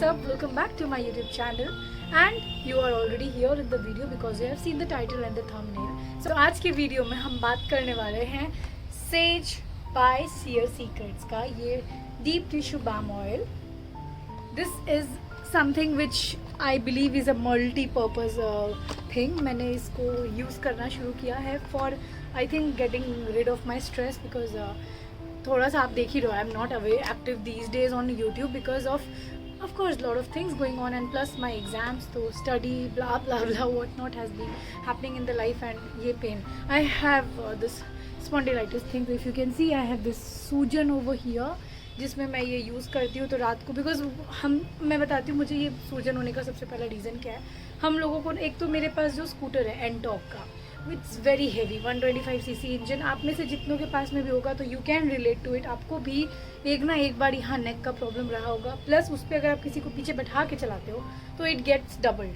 what's up? Welcome back to my YouTube channel and you are already here in the video because you have seen the title and the thumbnail. So आज के video में हम बात करने वाले हैं Sage by Seer Secrets का ये Deep Tissue Balm Oil. This is something which I believe is a multi-purpose thing. मैंने इसको यूज़ करना शुरू किया है for I think getting rid of my stress because थोड़ा सा आप देख ही रहो, I am not away active these days on YouTube because of course lot of things going on and plus my exams, so study blah blah blah what not has been happening in the life and ye pain. I have this spondylitis thing, so if you can see I have this सूजन over here जिसमें मैं ये use करती हूँ तो रात को because मैं बताती हूँ मुझे ये सूजन होने का सबसे पहला रीज़न क्या है. हम लोगों को एक तो मेरे पास जो स्कूटर है एनटॉक का it's very heavy 125cc engine, आप में से जितनों के पास में भी होगा तो you can relate to it. आपको भी एक ना एक बार यहाँ नेक का प्रॉब्लम रहा होगा, प्लस उस पर अगर आप किसी को पीछे बैठा के चलाते हो तो इट गेट्स डबल्ड.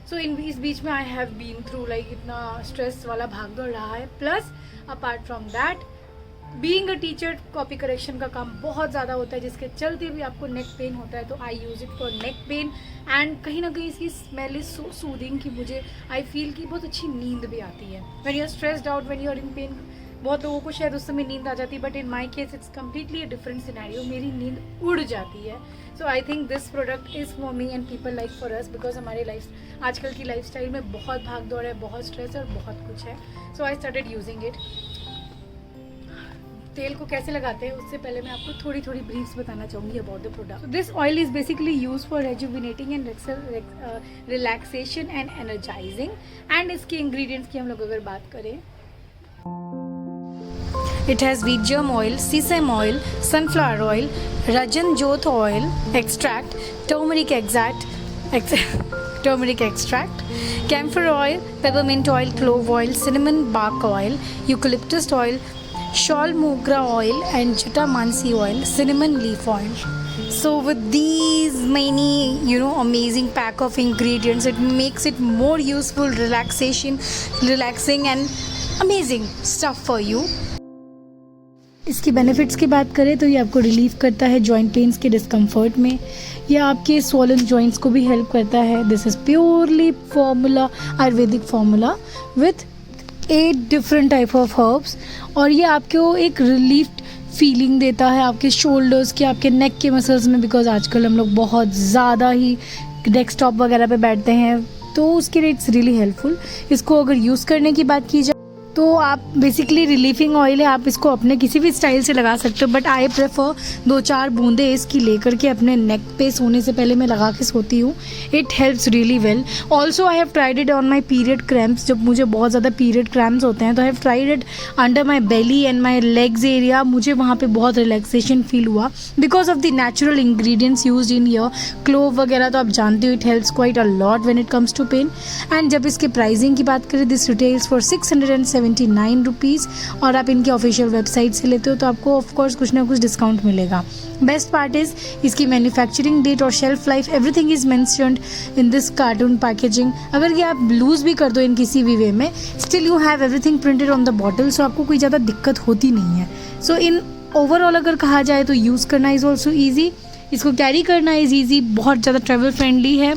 सो इस बीच में I have been through like इतना स्ट्रेस वाला भाग दौड़ रहा है. Plus apart from that being a teacher copy correction का काम बहुत ज़्यादा होता है जिसके चलते भी आपको नेक पेन होता है, तो I use it for neck pain. And कहीं ना कहीं इसकी स्मेल इज सो सूदिंग कि मुझे आई फील कि बहुत अच्छी नींद भी आती है. When you are stressed out, when you are in pain, बहुत लोगों को शायद उस समय नींद आ जाती है, but in my case it's completely a different scenario. मेरी नींद उड़ जाती है. So I think this product is for me and people like for us because हमारे लाइफ आजकल की लाइफ स्टाइल में बहुत भाग दौड़ है, बहुत स्ट्रेस है और बहुत कुछ है. So I started using it. तेल को कैसे लगाते हैं उससे पहले मैं आपको थोड़ी थोड़ी ब्रीफ्स बताना चाहूँगी about the product. This oil is basically use for rejuvenating and relaxation and energising. And इसके इंग्रेडिएंट्स की हम लोग अगर बात करें, it has wheat germ oil, sesame oil, sunflower oil, rajan jot oil extract, turmeric extract, camphor oil, peppermint oil, clove oil, cinnamon bark oil, eucalyptus oil, Shawl Mogra oil and Jatamansi oil, cinnamon leaf oil. So with these many amazing pack of ingredients, it makes it more useful, relaxing and amazing stuff for you. इसकी benefits की बात करें तो ये आपको relief करता है joint pains के डिस्कम्फर्ट में. यह आपके स्वॉलन जॉइंट्स को भी हेल्प करता है. This is purely formula, Ayurvedic formula with 8 different type of herbs. और ये आपको एक रिलीफ फीलिंग देता है आपके शोल्डर्स के, आपके नेक के मसल्स में, बिकॉज आजकल हम लोग बहुत ज़्यादा ही डेस्कटॉप वगैरह पे बैठते हैं, तो उसके लिए इट्स रियली हेल्पफुल. इसको अगर यूज़ करने की बात की जाए तो आप बेसिकली रिलीफिंग ऑयल है, आप इसको अपने किसी भी स्टाइल से लगा सकते हो, बट आई प्रेफर 2-4 बूंदे इसकी लेकर के अपने नेक पे सोने से पहले मैं लगा के सोती हूँ. It helps really well. Also I have tried it on my period cramps. जब मुझे बहुत ज़्यादा पीरियड क्रैम्प्स होते हैं तो I have tried it under my belly and my legs area. मुझे वहाँ पर बहुत रिलैक्सेशन फील हुआ because of the natural ingredients used in ear. Clove वगैरह तो आप जानते हो, it helps quite a lot when it comes to pain. And जब इसके प्राइसिंग की बात करें, दिस रिटेल्स फॉर 679 रुपीज़, और आप इनकी ऑफिशियल वेबसाइट से लेते हो तो आपको ऑफकोर्स कुछ ना कुछ डिस्काउंट मिलेगा. बेस्ट पार्ट इज़ इसकी मैन्युफैक्चरिंग डेट और shelf life, everything is mentioned in this cartoon packaging. अगर ये आप लूज़ भी कर दो इन किसी भी वे में, still you have everything printed on the bottle, so आपको कोई ज़्यादा दिक्कत होती नहीं है. सो इन ओवरऑल अगर कहा जाए तो यूज़ करना इज़ ऑल्सो ईजी, इसको कैरी करना इज़ ईजी, बहुत ज़्यादा ट्रैवल फ्रेंडली है.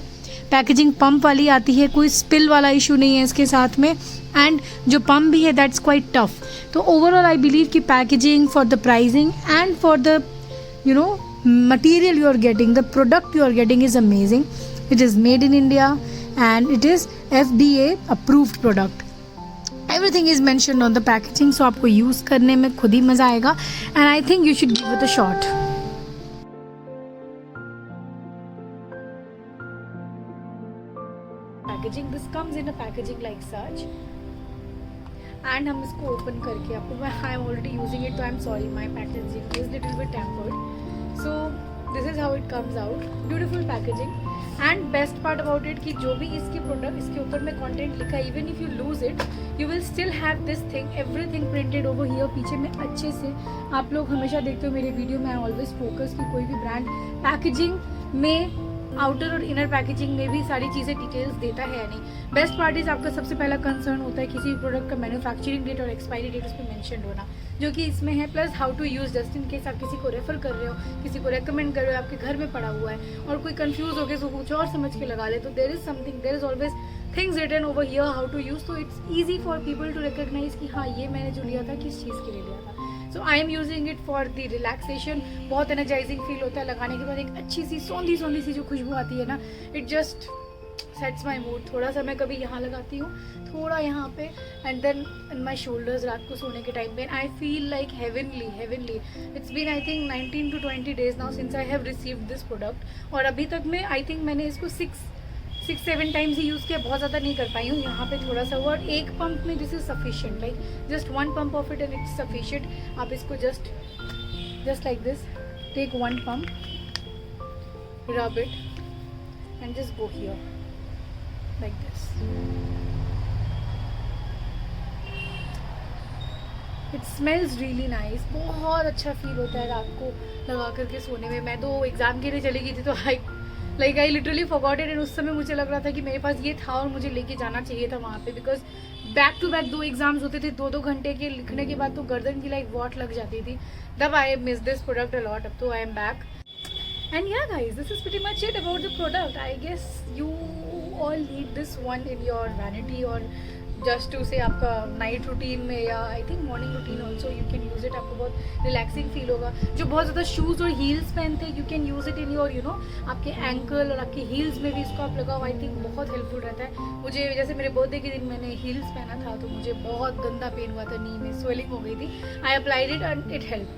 पैकेजिंग पंप वाली आती है, कोई स्पिल वाला इशू नहीं है इसके साथ में. एंड जो पम्प भी है दैट्स क्वाइट टफ. तो ओवरऑल आई बिलीव कि packaging, for the pricing and for the material you are getting, the product you are getting is amazing. It is made in India and it is FDA approved product. Everything is mentioned on the packaging, so आपको use करने में खुद ही मज़ा आएगा. And I think you should give it a shot. Packaging, this comes in a packaging like such. And हम इसको open करके आपको, I am already using it तो I am sorry my packaging is little bit tampered. So this is how it comes out. Beautiful packaging. And best part about it कि जो भी इसके product, इसके ऊपर में कंटेंट लिखा है, even if you lose it you will still have this thing, everything printed over here पीछे में अच्छे से. आप लोग हमेशा देखते हो मेरे वीडियो में, आई ऑलवेज फोकस कि कोई भी ब्रांड पैकेजिंग में आउटर और इनर पैकेजिंग में भी सारी चीज़ें डिटेल्स देता है नहीं। बेस्ट पार्ट इज आपका सबसे पहला कंसर्न होता है किसी भी प्रोडक्ट का मैन्युफैक्चरिंग डेट और एक्सपायरी डेट उस पर मैंशन होना, जो कि इसमें है, plus how to use, just in case आप किसी को रेफर कर रहे हो, किसी को रेकमेंड कर रहे हो, आपके घर में पड़ा हुआ है और कोई कंफ्यूज हो गया तो कुछ और समझ के लगा ले, तो there is something, there is always things written over here how to use, तो it's easy for people to recognise कि हाँ ये मैंने जो लिया था किस चीज़ के लिए लिया था। So I am using it for the relaxation. बहुत एनर्जाइजिंग फील होता है लगाने के बाद, एक अच्छी सी सौंधी सौंधी सी जो खुशबू आती है ना, it just sets my mood. थोड़ा सा मैं कभी यहाँ लगाती हूँ, थोड़ा यहाँ पे, and then in my shoulders रात को सोने के टाइम पे, I feel like heavenly. It's been I think 19 to 20 days now since I have received this product, और अभी तक मैं आई थिंक मैंने इसको 6-7 टाइम्स ही यूज़ किया, बहुत ज़्यादा नहीं कर पाई हूँ। यहाँ पे थोड़ा सा हुआ, और एक पंप में this is sufficient, like just 1 pump of it and it's sufficient. आप इसको just like this take 1 pump, rub it and just go here like this. It smells really nice. बहुत अच्छा फील होता है रात को लगा करके सोने में। मैं तो एग्ज़ाम के लिए चली गई थी, तो I literally forgot it, and उस समय मुझे लग रहा था कि मेरे पास ये था और मुझे लेके जाना चाहिए था वहाँ पे, because back to back 2 exams होते थे, 2-2 घंटे के लिखने के बाद तो गर्दन की लाइक वॉट लग जाती थी। तब I miss this product a lot, अब तो I am back. And yeah guys, this is pretty much it about the product. I guess you all need this one in your vanity, or just to say आपका night routine में, या I think morning routine also you can use it. आपको बहुत relaxing feel होगा। जो बहुत ज़्यादा shoes और हील्स पहनते हैं, you can use it in your आपके एंकल और आपके हील्स में भी इसको आप लगाओ। आई थिंक बहुत हेल्पफुल रहता है। मुझे जैसे मेरे बर्थडे के दिन मैंने हील्स पहना था, तो मुझे बहुत गंदा पेन हुआ था, नी में स्वेलिंग हो गई थी। I applied it and it help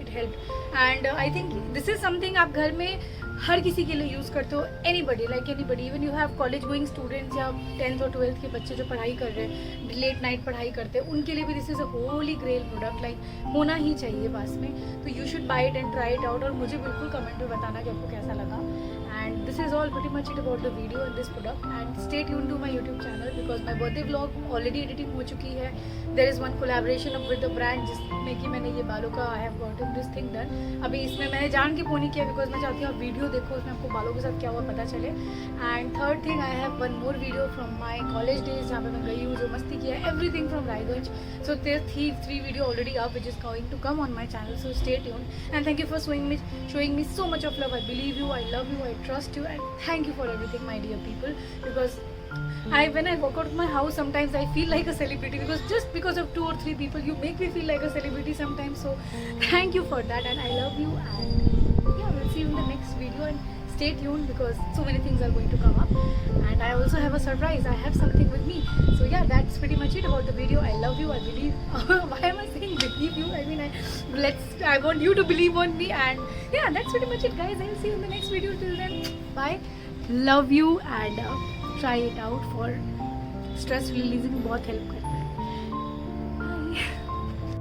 and I think this is something आप घर में हर किसी के लिए यूज़ करते हो। Anybody, like anybody, even you have college going students या 10th और 12th के बच्चे जो पढ़ाई कर रहे हैं, लेट नाइट पढ़ाई करते हैं, उनके लिए भी this is a holy grail product, like होना ही चाहिए पास में। तो you should buy it and try it out, और मुझे बिल्कुल कमेंट में बताना कि आपको कैसा लगा। And this is all pretty much it about the video and this product, and stay tuned to my YouTube channel because my birthday vlog already editing हो चुकी है। There is one collaboration up with the brand जिसमें कि मैंने ये बालों का I have gotten this thing done। अभी इसमें मैंने जान के पोनी किया बिकॉज मैं चाहती हूँ आप वीडियो देखो, उसमें आपको बालों के साथ क्या हुआ पता चले। And third thing, I have one more video from my college days जहाँ पे मैं गई हूँ, जो मस्ती किया है, everything from Raiganj. So there 3 video already up which is going to come on my channel, so stay tuned and thank you for showing me so much of love. I believe you, I love you, I trust you, and thank you for everything my dear people, because when I walk out of my house sometimes I feel like a celebrity, because just because of 2 or 3 people you make me feel like a celebrity sometimes. So thank you for that, and I love you, and yeah, we'll see you in the next video, and stay tuned because so many things are going to come up, and I also have a surprise. I have something with me. So yeah, that's pretty much it about the video. I love you, I believe why am I saying believe you? I mean, I want you to believe on me, and yeah, that's pretty much it guys. I'll see you in the next video. Till then, bye, love you, and try it out for stress releasing, बहुत help